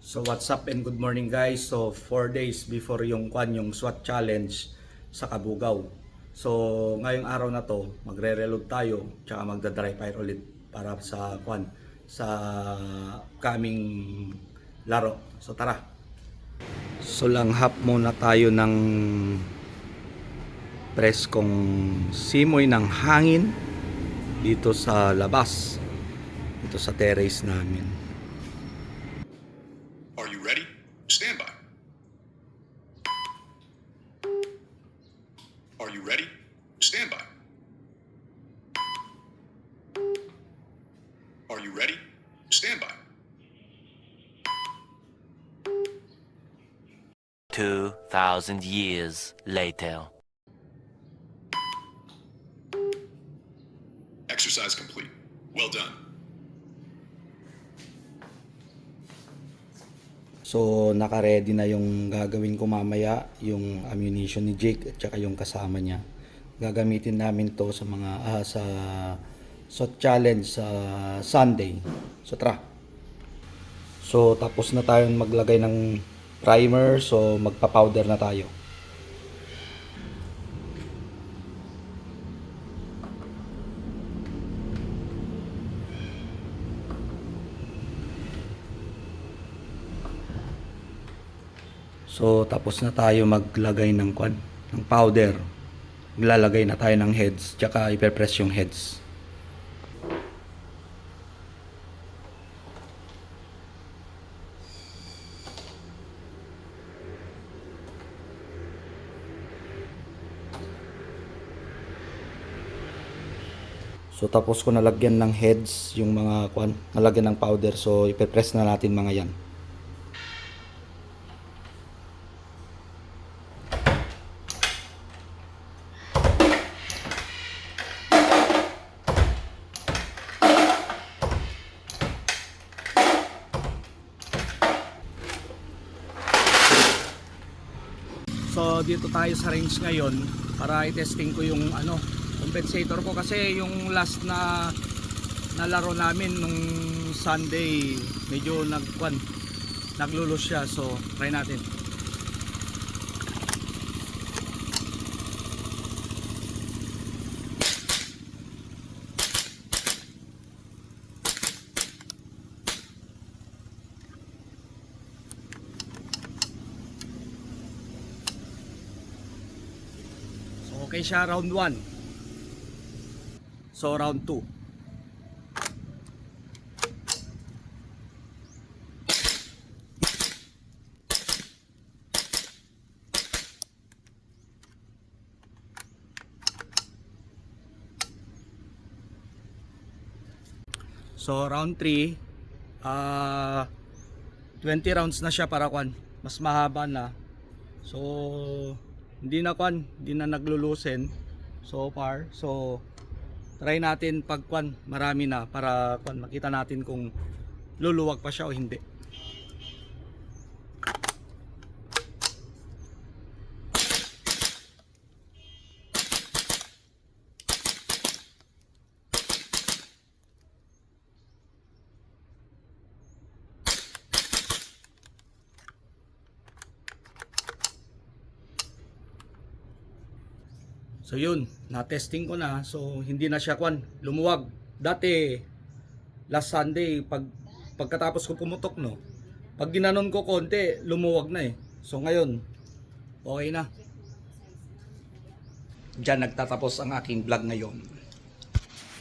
So what's up and good morning guys. So 4 days before yung SWAT challenge sa Kabugao. So ngayong araw na to, magre-reload tayo tsaka magda-dry fire ulit para sa coming laro. So tara. So langhap muna tayo ng preskong simoy ng hangin dito sa labas. Dito sa terrace namin. Are you ready? Stand by. Are you ready? Stand by. Are you ready? Stand by. 2,000 years later. Exercise complete. Well done. So naka-ready na yung gagawin ko mamaya, yung ammunition ni Jake at saka yung kasama niya. Gagamitin namin to sa mga sa SWAT challenge sa Sunday. So tara. So tapos na tayong maglagay ng primer, so magpa-powder na tayo. So tapos na tayo maglagay ng powder. Maglalagay na tayo ng heads, tsaka ipe-press yung heads. So tapos ko nalagyan ng heads yung mga nalagyan ng powder, so ipe-press na natin mga yan. So dito tayo sa range ngayon para i-testing ko yung compensator ko, kasi yung last na nalaro namin nung Sunday medyo naglulus siya, so try natin. Okay siya, round 1. So round 2. So round 3, 20 rounds na siya para mas mahaba na. So hindi na naglulusen so far. So try natin pag marami na para makita natin kung luluwag pa siya o hindi. So yun, na-testing ko na. So hindi na siya lumuwag. Dati last Sunday pagkatapos ko pumutok, pag ginanon ko konti, lumuwag na eh. So ngayon, okay na. Diyan nagtatapos ang aking vlog ngayon.